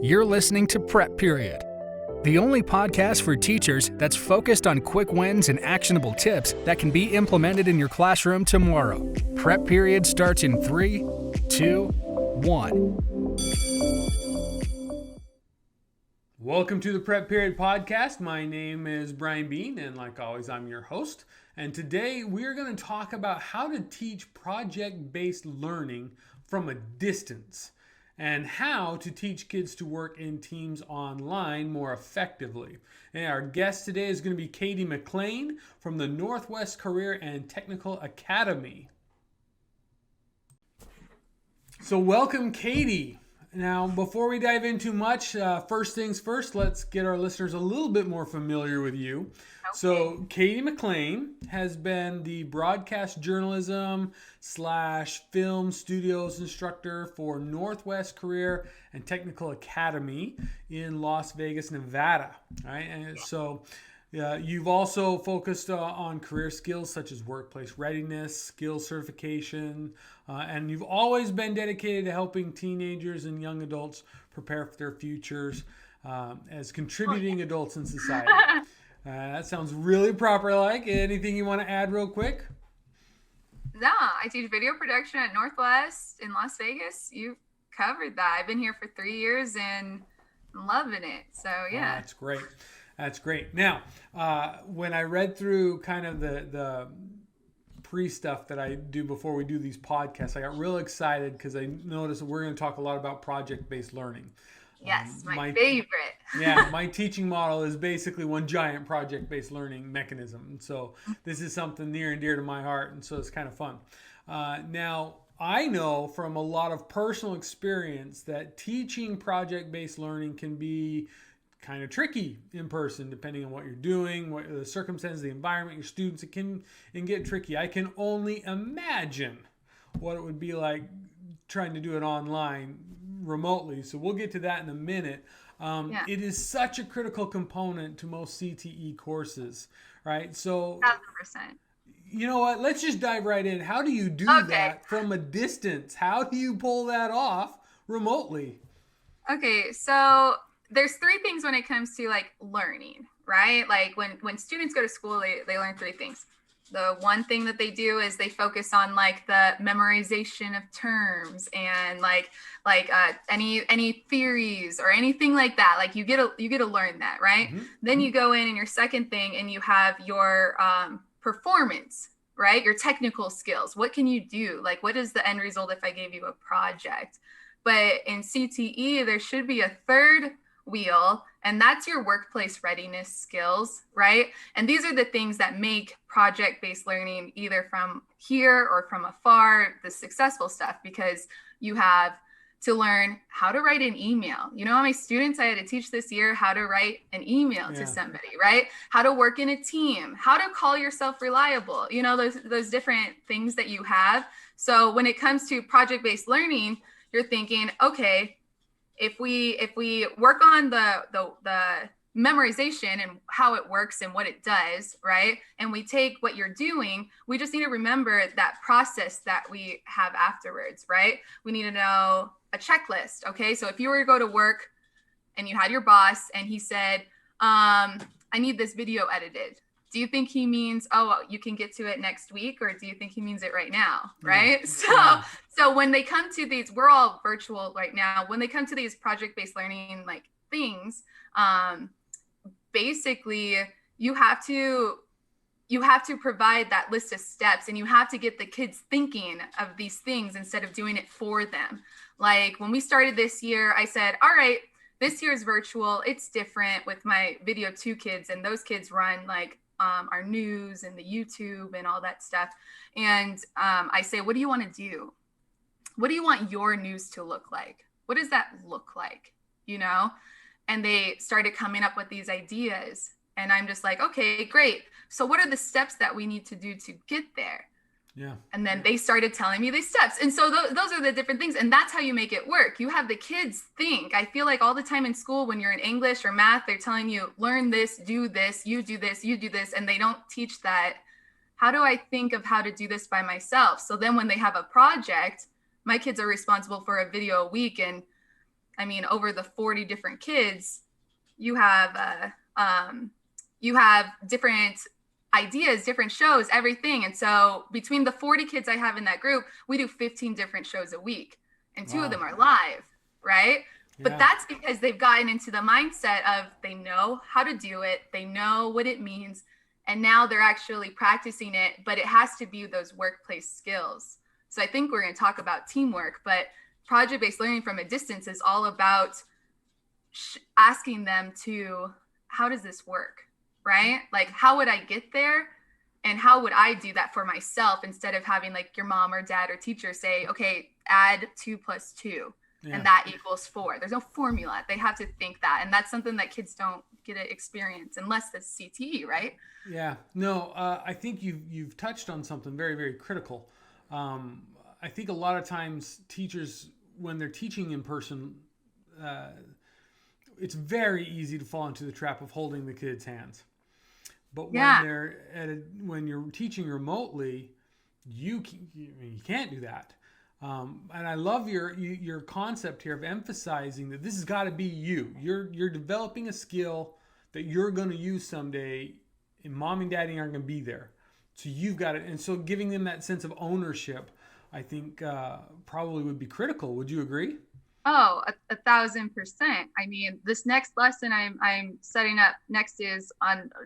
You're listening to Prep Period, the only podcast for teachers that's focused on quick wins and actionable tips that can be implemented in your classroom tomorrow. Prep Period starts in 3, 2, 1. Welcome to the Prep Period podcast. My name is Brian Bean, and like always, I'm your host. And today we're going to talk about how to teach project-based learning from a distance and how to teach kids to work in teams online more effectively. And our guest today is going to be Katie McClain from the Northwest Career and Technical Academy. So welcome, Katie. Now, before we dive into much, first things first, let's get our listeners a little bit more familiar with you. Okay. So, Katie McClain has been the broadcast journalism / film studios instructor for Northwest Career and Technical Academy in Las Vegas, Nevada. Right? And so, you've also focused on career skills such as workplace readiness, skills certification, and you've always been dedicated to helping teenagers and young adults prepare for their futures as contributing adults in society. That sounds really proper-like. Anything you want to add real quick? No, I teach video production at Northwest in Las Vegas. You covered that. I've been here for 3 years and I'm loving it. So, yeah. That's great. That's great. Now, when I read through kind of the pre-stuff that I do before we do these podcasts, I got real excited because I noticed that we're going to talk a lot about project-based learning. Yes, my favorite. Yeah, my teaching model is basically one giant project-based learning mechanism. And so this is something near and dear to my heart, and so it's kind of fun. Now, I know from a lot of personal experience that teaching project-based learning can be kind of tricky in person, depending on what you're doing, what the circumstances, the environment, your students. It can get tricky. I can only imagine what it would be like trying to do it online remotely. So we'll get to that in a minute. It is such a critical component to most CTE courses, right? So 1,000%. You know what? Let's just dive right in. How do you do that from a distance? How do you pull that off remotely? Okay, so there's 3 things when it comes to like learning, right? Like when students go to school, they learn 3 things. The one thing that they do is they focus on like the memorization of terms and like any theories or anything like that. Like you get to learn that, right? Mm-hmm. Then you go in and your second thing and you have your performance, right? Your technical skills. What can you do? Like what is the end result if I gave you a project? But in CTE, there should be a third wheel, and that's your workplace readiness skills, right? And these are the things that make project-based learning either from here or from afar the successful stuff, because you have to learn how to write an email. You know how many students I had to teach this year how to write an email to somebody, right? How to work in a team, how to call yourself reliable, you know, those different things that you have. So when it comes to project-based learning, you're thinking, okay, if we work on the memorization and how it works and what it does, right? And we take what you're doing, we just need to remember that process that we have afterwards, right? We need to know a checklist, okay? So if you were to go to work and you had your boss and he said, I need this video edited. Do you think he means, oh, you can get to it next week? Or do you think he means it right now? Right. So when they come to these, we're all virtual right now. When they come to these project-based learning like things, basically you have to provide that list of steps, and you have to get the kids thinking of these things instead of doing it for them. Like when we started this year, I said, all right, this year's virtual. It's different with my video 2 kids, and those kids run like our news and the YouTube and all that stuff. And I say, what do you want to do? What do you want your news to look like? What does that look like? You know? And they started coming up with these ideas. And I'm just like, okay, great. So what are the steps that we need to do to get there? Yeah. And then they started telling me these steps. And so those are the different things. And that's how you make it work. You have the kids think. I feel like all the time in school, when you're in English or math, they're telling you, learn this, do this, you do this, you do this. And they don't teach that. How do I think of how to do this by myself? So then when they have a project, my kids are responsible for a video a week. And I mean, over the 40 different kids, you have different ideas, different shows, everything. And so between the 40 kids I have in that group, we do 15 different shows a week, and 2 of them are live, right? Yeah. But that's because they've gotten into the mindset of they know how to do it, they know what it means, and now they're actually practicing it, but it has to be those workplace skills. So I think we're going to talk about teamwork, but project-based learning from a distance is all about asking them to, how does this work, right? Like, how would I get there? And how would I do that for myself instead of having like your mom or dad or teacher say, okay, add 2 + 2 and that equals 4. There's no formula. They have to think that. And that's something that kids don't get to experience unless it's CTE, right? Yeah, no, I think you've touched on something very, very critical. I think a lot of times teachers, when they're teaching in person, it's very easy to fall into the trap of holding the kids' hands. But when you're teaching remotely, you can't do that. And I love your concept here of emphasizing that this has got to be you. You're developing a skill that you're going to use someday, and mom and daddy aren't going to be there. So you've got it. And so giving them that sense of ownership, I think probably would be critical. Would you agree? Oh, 1,000%. I mean, this next lesson I'm setting up next is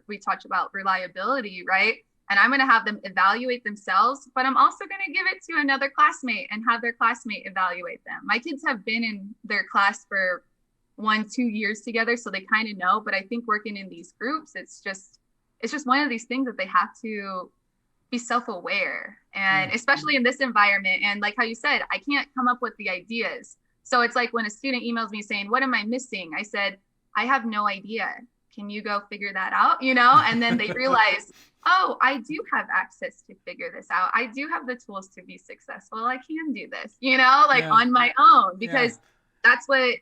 we talked about reliability, right? And I'm going to have them evaluate themselves, but I'm also going to give it to another classmate and have their classmate evaluate them. My kids have been in their class for 1-2 years together, so they kind of know, but I think working in these groups, it's just one of these things that they have to be self-aware, and especially in this environment. And like how you said, I can't come up with the ideas. So it's like when a student emails me saying, what am I missing? I said, I have no idea. Can you go figure that out? And then they realize, oh, I do have access to figure this out. I do have the tools to be successful. I can do this, on my own, because that's what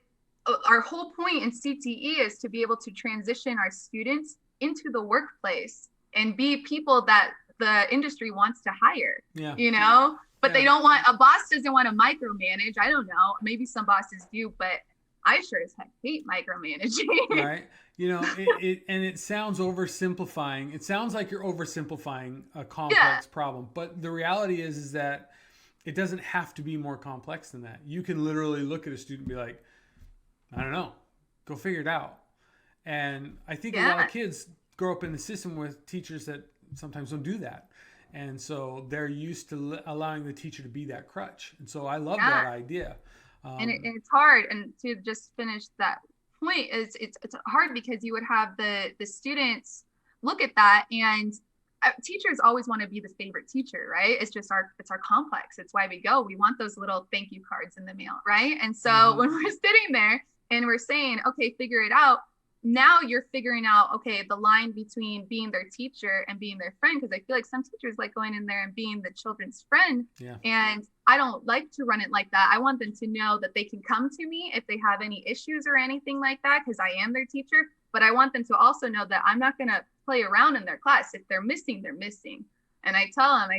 our whole point in CTE is, to be able to transition our students into the workplace and be people that the industry wants to hire, but they don't want, a boss doesn't want to micromanage. I don't know. Maybe some bosses do, but I sure as heck hate micromanaging. Right. It sounds oversimplifying. It sounds like you're oversimplifying a complex problem, but the reality is that it doesn't have to be more complex than that. You can literally look at a student and be like, I don't know, go figure it out. And I think a lot of kids grow up in the system with teachers that sometimes don't do that. And so they're used to allowing the teacher to be that crutch. And so I love that idea. And it's hard. And to just finish that point, it's hard because you would have the students look at that, and teachers always want to be the favorite teacher, right? It's our complex. It's why we go. We want those little thank you cards in the mail, right? And so when we're sitting there and we're saying, okay, figure it out, now you're figuring out, okay, the line between being their teacher and being their friend. Because I feel like some teachers like going in there and being the children's friend. Yeah. And I don't like to run it like that. I want them to know that they can come to me if they have any issues or anything like that, because I am their teacher. But I want them to also know that I'm not going to play around in their class. If they're missing, they're missing. And I tell them, I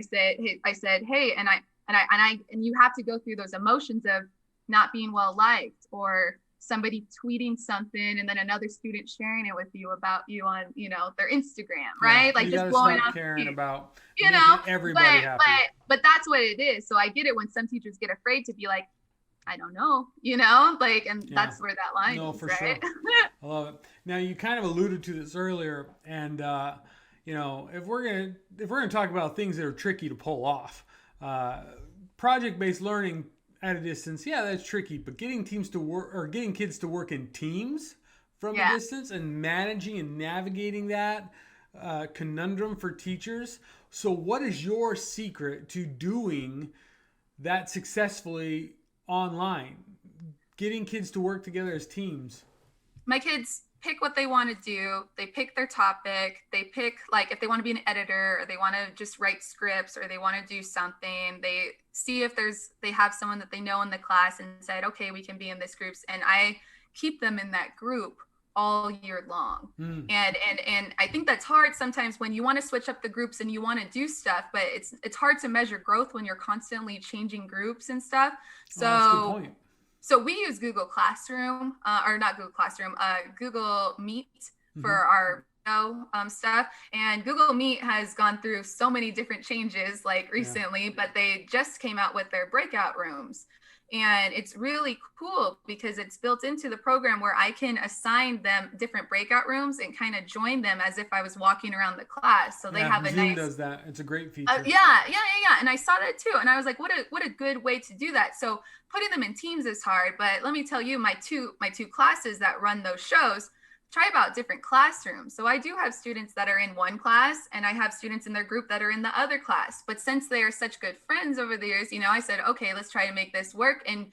said, hey, and you have to go through those emotions of not being well liked, or somebody tweeting something and then another student sharing it with you about you on, their Instagram, right? Like just blowing up, caring about, everybody happy. But that's what it is. So I get it when some teachers get afraid to be like, I don't know, that's where that line is, for right? Sure. I love it. Now you kind of alluded to this earlier, and if we're gonna talk about things that are tricky to pull off, project-based learning at a distance, that's tricky, but getting kids to work in teams from a distance and managing and navigating that conundrum for teachers. So what is your secret to doing that successfully online, getting kids to work together as teams? My kids pick what they want to do. They pick their topic. They pick, like, if they want to be an editor, or they want to just write scripts, or they want to do something. They see if they have someone that they know in the class and said, okay, we can be in this groups. And I keep them in that group all year long. And I think that's hard sometimes when you want to switch up the groups and you want to do stuff, but it's hard to measure growth when you're constantly changing groups and stuff. So that's a good point. So we use Google Classroom, or not Google Classroom, Google Meet for Mm-hmm. our stuff. And Google Meet has gone through so many different changes like recently, but they just came out with their breakout rooms. And it's really cool because it's built into the program where I can assign them different breakout rooms and kind of join them as if I was walking around the class. So they have a Zoom nice does that. It's a great feature. yeah. And I saw that too. And I was like, what a good way to do that. So putting them in teams is hard, but let me tell you, my two classes that run those shows try about different classrooms. So I do have students that are in one class and I have students in their group that are in the other class. But since they are such good friends over the years, I said, okay, let's try to make this work. And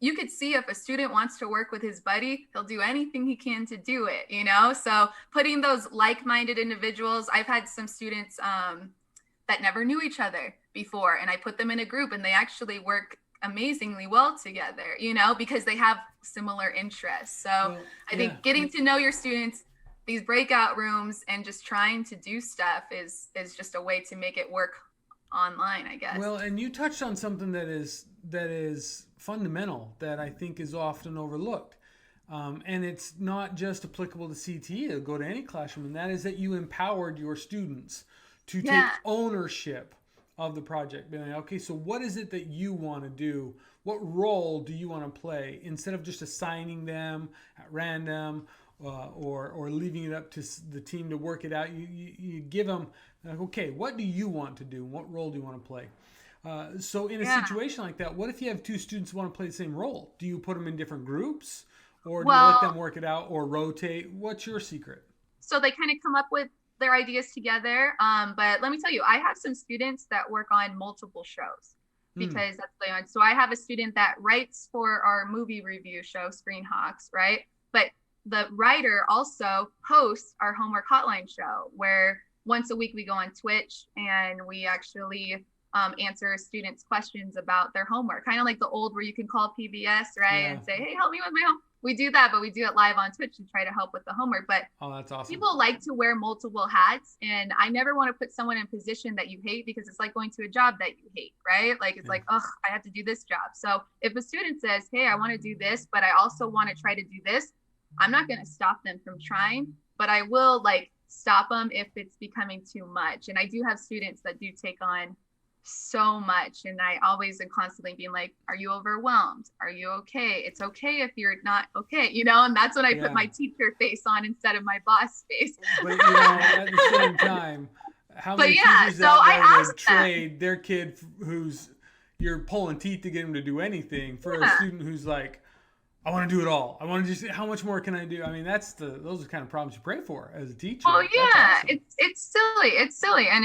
you could see if a student wants to work with his buddy, he'll do anything he can to do it, So putting those like-minded individuals, I've had some students that never knew each other before, and I put them in a group and they actually work amazingly well together, because they have similar interests. So I think getting to know your students, these breakout rooms, and just trying to do stuff is just a way to make it work online, I guess. Well, and you touched on something that is fundamental that I think is often overlooked. And it's not just applicable to CTE, it'll go to any classroom, and that is that you empowered your students to take ownership of the project. Being like, okay, so what is it that you want to do? What role do you want to play? Instead of just assigning them at random or leaving it up to the team to work it out, you give them, like, okay, what do you want to do? What role do you want to play? So in a situation like that, what if you have two students who want to play the same role? Do you put them in different groups, or do you let them work it out, or rotate? What's your secret? So they kind of come up with their ideas together. But let me tell you, I have some students that work on multiple shows because that's what they want. So I have a student that writes for our movie review show, Screen Hawks, right? But the writer also hosts our homework hotline show, where once a week we go on Twitch and we actually answer students' questions about their homework, kind of like the old where you can call PBS, right? And say, hey, help me with my homework. We do that, but we do it live on Twitch to try to help with the homework. But that's awesome. People like to wear multiple hats, and I never want to put someone in a position that you hate, because it's like going to a job that you hate, right? Like it's like, oh, I have to do this job. So if a student says, hey, I want to do this, but I also want to try to do this, I'm not going to stop them from trying, but I will stop them if it's becoming too much. And I do have students that do take on so much, and I always am constantly being like, are you overwhelmed? Are you okay? It's okay if you're not okay, and that's when I put my teacher face on instead of my boss face. But at the same time, how many teachers would trade their kid who's you're pulling teeth to get him to do anything for a student who's like, I want to do it all. I want to just, how much more can I do? I mean, those are the kind of problems you pray for as a teacher. Oh yeah, awesome. It's silly, and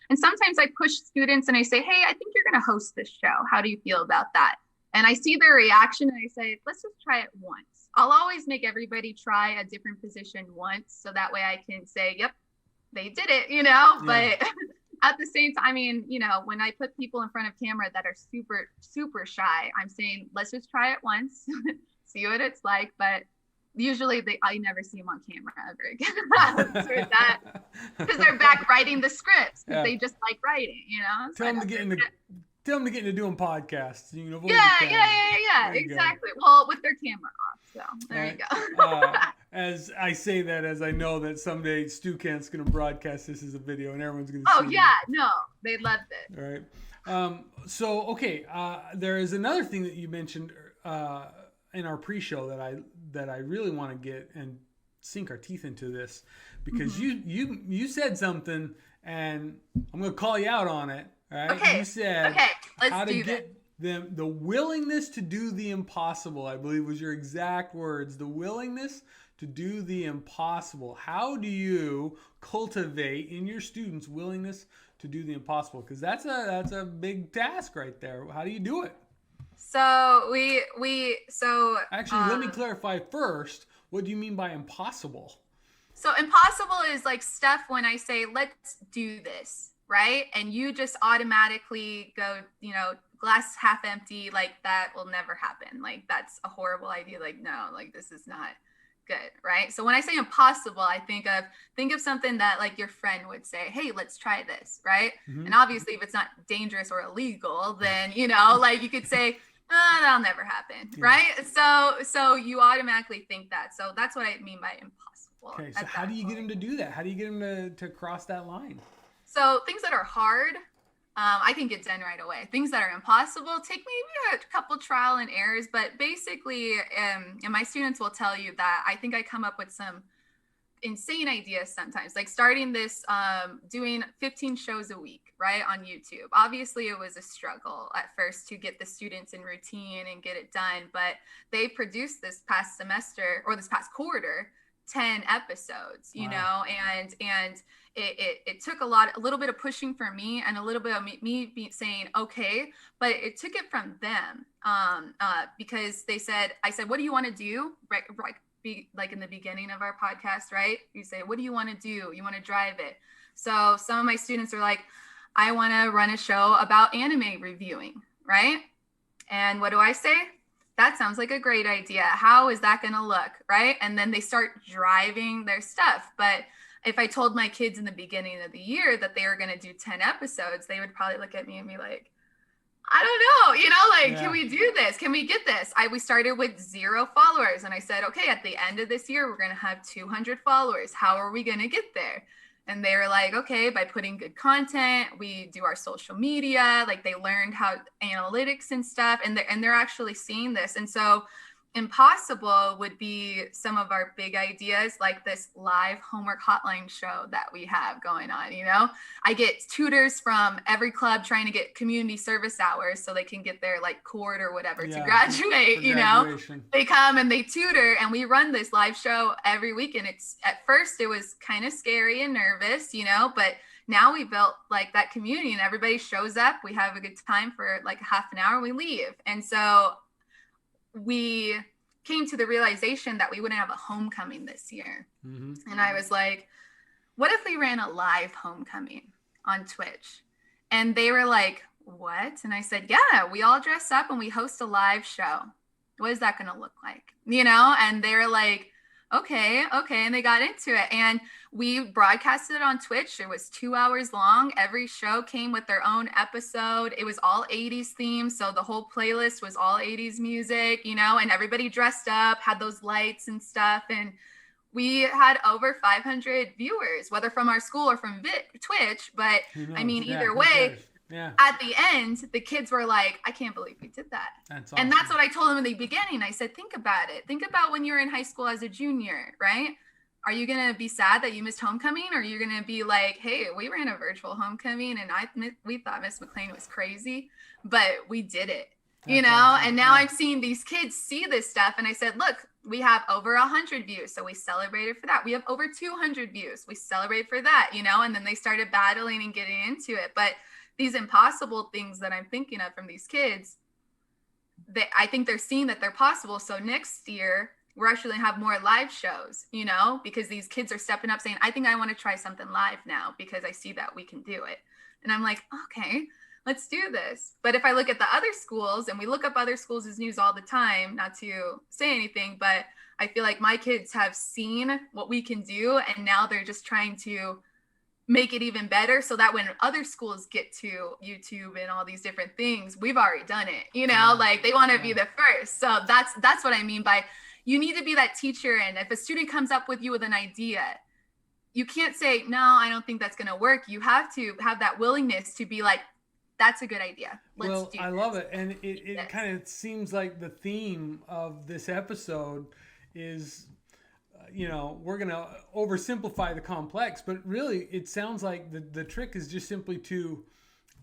and sometimes I push students and I say, hey, I think you're going to host this show. How do you feel about that? And I see their reaction and I say, let's just try it once. I'll always make everybody try a different position once, so that way I can say, yep, they did it, But at the same time, I mean, when I put people in front of camera that are super, super shy, I'm saying, let's just try it once, see what it's like. But usually I never see them on camera ever again. Because they're back writing the scripts, because they just like writing, So tell them to get into doing podcasts. You can avoid exactly. Well, with their camera off. So there you go. As I say that, as I know that someday Stukent's going to broadcast this as a video and everyone's going to see it. No, they loved it. All right. So, there is another thing that you mentioned in our pre-show that I really want to get and sink our teeth into this, because you said something and I'm going to call you out on it. All right. Okay. You said how to get them the willingness to do the impossible, I believe was your exact words. The willingness to do the impossible. How do you cultivate in your students willingness to do the impossible? Because that's a big task right there. How do you do it? So actually, let me clarify first. What do you mean by impossible? So impossible is like stuff when I say, let's do this, right? And you just automatically go, glass half empty, like that will never happen. Like that's a horrible idea. Like, no, like this is not good, right? So when I say impossible, I think of something that like your friend would say, hey, let's try this, right? And obviously if it's not dangerous or illegal, then like you could say, That'll never happen, right? So you automatically think that. So that's what I mean by impossible. Okay, so how do you get them to do that? How do you get them to cross that line? So things that are hard, I can get done right away. Things that are impossible take maybe a couple trial and errors, but basically, and my students will tell you that I think I come up with some insane ideas sometimes, like starting this, doing 15 shows a week, right, on YouTube. Obviously, it was a struggle at first to get the students in routine and get it done, but they produced this past semester or this past quarter 10 episodes, you know, and it took a little bit of pushing for me and a little bit of me saying, okay, but it took it from them, because I said, what do you want to do? Right, like in the beginning of our podcast, right? You say, what do you want to do? You want to drive it. So some of my students are like, I want to run a show about anime reviewing, right? And what do I say? That sounds like a great idea. How is that going to look, right? And then they start driving their stuff. But if I told my kids in the beginning of the year that they were going to do 10 episodes, they would probably look at me and be like, I don't know, Can we do this? Can we get this? We started with 0 followers, and I said, okay, at the end of this year, we're going to have 200 followers. How are we going to get there? And they were like, okay, by putting good content, we do our social media. Like, they learned how analytics and stuff, and they're actually seeing this. And so impossible would be some of our big ideas, like this live homework hotline show that we have going on. I get tutors from every club trying to get community service hours so they can get their like court or whatever to graduate. They come and they tutor, and we run this live show every week. And at first it was kind of scary and nervous, but now we built like that community, and everybody shows up. We have a good time for like half an hour, we leave. And so we came to the realization that we wouldn't have a homecoming this year. Mm-hmm. And I was like, what if we ran a live homecoming on Twitch? And they were like, what? And I said, yeah, we all dress up and we host a live show. What is that going to look like? And they were like, okay. And they got into it, and we broadcasted it on Twitch. It was 2 hours long. Every show came with their own episode. It was all 80s themed. So the whole playlist was all 80s music, and everybody dressed up, had those lights and stuff. And we had over 500 viewers, whether from our school or from Twitch. But either way, at the end, the kids were like, I can't believe we did that. That's awesome. And that's what I told them in the beginning. I said, think about it. Think about when you're in high school as a junior, right? Are you going to be sad that you missed homecoming? Or are you going to be like, hey, we ran a virtual homecoming and we thought Miss McClain was crazy, but we did it, awesome. And now I'm seeing these kids see this stuff. And I said, look, we have over 100 views. So we celebrated for that. We have over 200 views. We celebrate for that, and then they started battling and getting into it. But these impossible things that I'm thinking of from these kids, I think they're seeing that they're possible. So next year, we're actually going to have more live shows, because these kids are stepping up saying, I think I want to try something live now because I see that we can do it. And I'm like, okay, let's do this. But if I look at the other schools, and we look up other schools' news all the time, not to say anything, but I feel like my kids have seen what we can do, and now they're just trying to make it even better so that when other schools get to YouTube and all these different things, we've already done it, like they want to be the first. So that's what I mean by, you need to be that teacher. And if a student comes up with you with an idea, you can't say, no, I don't think that's going to work. You have to have that willingness to be like, that's a good idea. Let's do I love it. And it kind of seems like the theme of this episode is, we're going to oversimplify the complex, but really it sounds like the trick is just simply to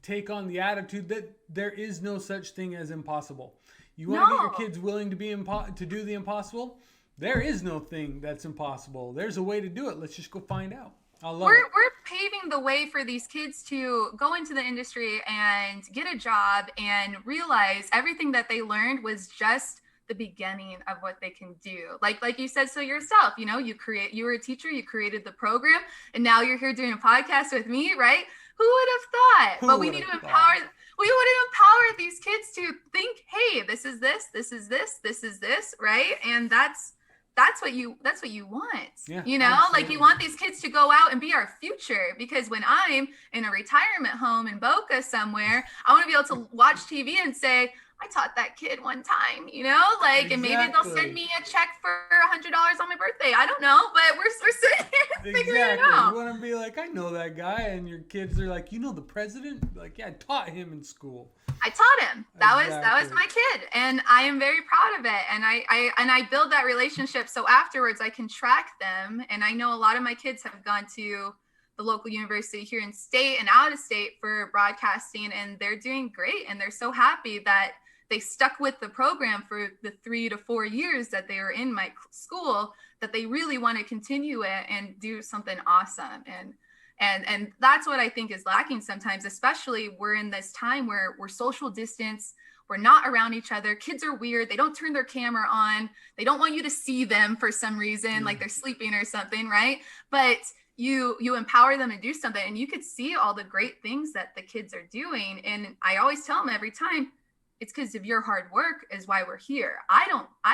take on the attitude that there is no such thing as impossible. You want to get your kids willing to to do the impossible? There is no thing that's impossible. There's a way to do it. Let's just go find out. We're paving the way for these kids to go into the industry and get a job and realize everything that they learned was just the beginning of what they can do. Like you said so yourself, you were a teacher, you created the program, and now you're here doing a podcast with me, right? Who would have thought? We need to empower. We want to empower these kids to think, hey, this is this, this is this, this is this, right? And that's what you want. Yeah, absolutely. Like you want these kids to go out and be our future, because when I'm in a retirement home in Boca somewhere, I want to be able to watch TV and say, I taught that kid one time, you know, like, and maybe they'll send me a check for $100 on my birthday. I don't know, but we're sitting here figuring it out. You want to be like, I know that guy, and your kids are like, you know the president? Like, yeah, I taught him in school. I taught him. That was my kid, and I am very proud of it. And I build that relationship, so afterwards I can track them. And I know a lot of my kids have gone to the local university here in state and out of state for broadcasting, and they're doing great, and they're so happy that they stuck with the program for the 3 to 4 years that they were in my school, that they really want to continue it and do something awesome. And that's what I think is lacking sometimes, especially we're in this time where we're social distance, we're not around each other. Kids are weird. They don't turn their camera on. They don't want you to see them for some reason, like they're sleeping or something, right? But you empower them to do something, and you could see all the great things that the kids are doing. And I always tell them every time, it's because of your hard work is why we're here. I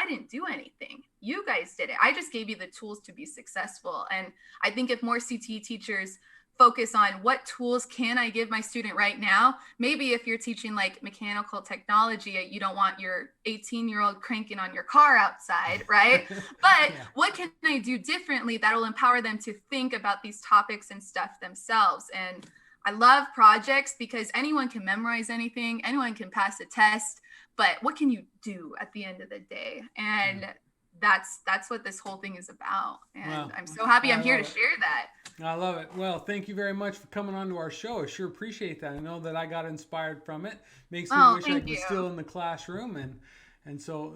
didn't do anything. You guys did it. I just gave you the tools to be successful. And I think if more CTE teachers focus on what tools can I give my student right now, maybe if you're teaching like mechanical technology, you don't want your 18-year-old cranking on your car outside, right? But what can I do differently that'll empower them to think about these topics and stuff themselves? And I love projects because anyone can memorize anything, anyone can pass a test, but what can you do at the end of the day? And that's what this whole thing is about. And I'm so happy I'm here to share that. I love it. Well, thank you very much for coming on to our show. I sure appreciate that. I know that I got inspired from it. Makes me wish I was still in the classroom. And so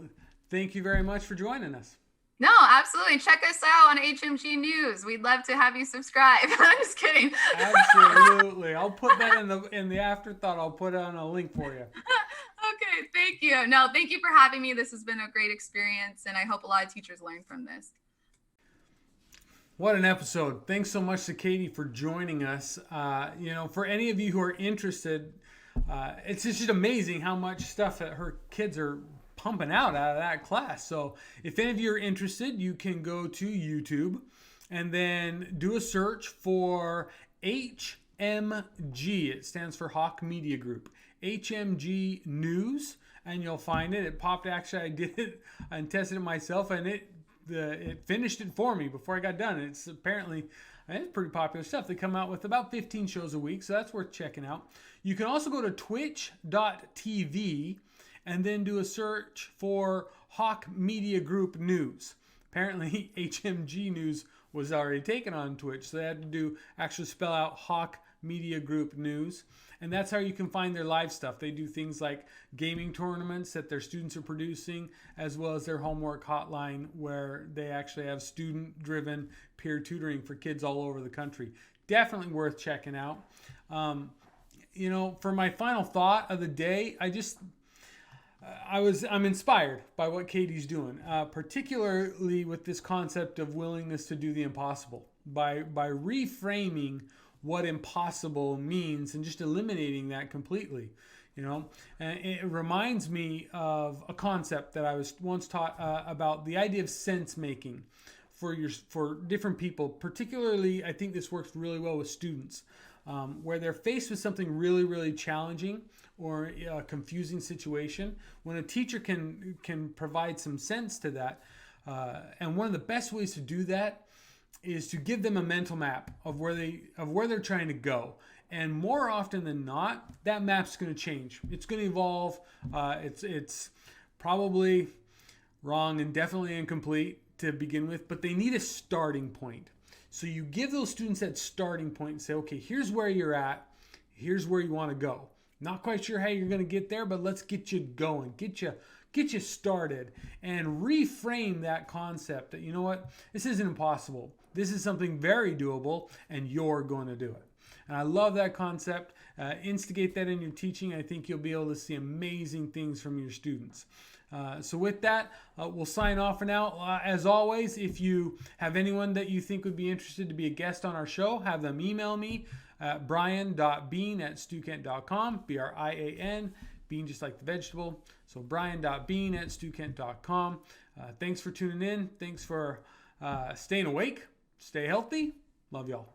thank you very much for joining us. No, absolutely. Check us out on HMG News. We'd love to have you subscribe. I'm just kidding. Absolutely. I'll put that in the afterthought. I'll put on a link for you. Okay, thank you. No, thank you for having me. This has been a great experience, and I hope a lot of teachers learn from this. What an episode. Thanks so much to Katie for joining us. For any of you who are interested, it's just amazing how much stuff that her kids are pumping out of that class. So if any of you are interested, you can go to YouTube and then do a search for HMG. It stands for Hawk Media Group. HMG News, and you'll find it. It popped. Actually, I did it and tested it myself, and it finished it for me before I got done. It's apparently it's pretty popular stuff. They come out with about 15 shows a week, so that's worth checking out. You can also go to twitch.tv and then do a search for Hawk Media Group News. Apparently, HMG News was already taken on Twitch, so they had to actually spell out Hawk Media Group News. And that's how you can find their live stuff. They do things like gaming tournaments that their students are producing, as well as their homework hotline, where they actually have student-driven peer tutoring for kids all over the country. Definitely worth checking out. For my final thought of the day, I'm inspired by what Katie's doing, particularly with this concept of willingness to do the impossible by reframing what impossible means and just eliminating that completely. And it reminds me of a concept that I was once taught about the idea of sense making for different people. Particularly, I think this works really well with students, where they're faced with something really, really challenging or a confusing situation. When a teacher can provide some sense to that, and one of the best ways to do that is to give them a mental map of where they're trying to go. And more often than not, that map's going to change. It's going to evolve. It's probably wrong and definitely incomplete to begin with, but they need a starting point. So you give those students that starting point and say, okay, here's where you're at. Here's where you want to go. Not quite sure how you're going to get there, but let's get you going. Get you started and reframe that concept that, you know what, this isn't impossible. This is something very doable, and you're going to do it. And I love that concept. Instigate that in your teaching. I think you'll be able to see amazing things from your students. So with that, we'll sign off for now. As always, if you have anyone that you think would be interested to be a guest on our show, have them email me at brian.bean@stukent.com, BRIAN, bean just like the vegetable. So brian.bean@stukent.com. Thanks for tuning in. Thanks for staying awake. Stay healthy. Love y'all.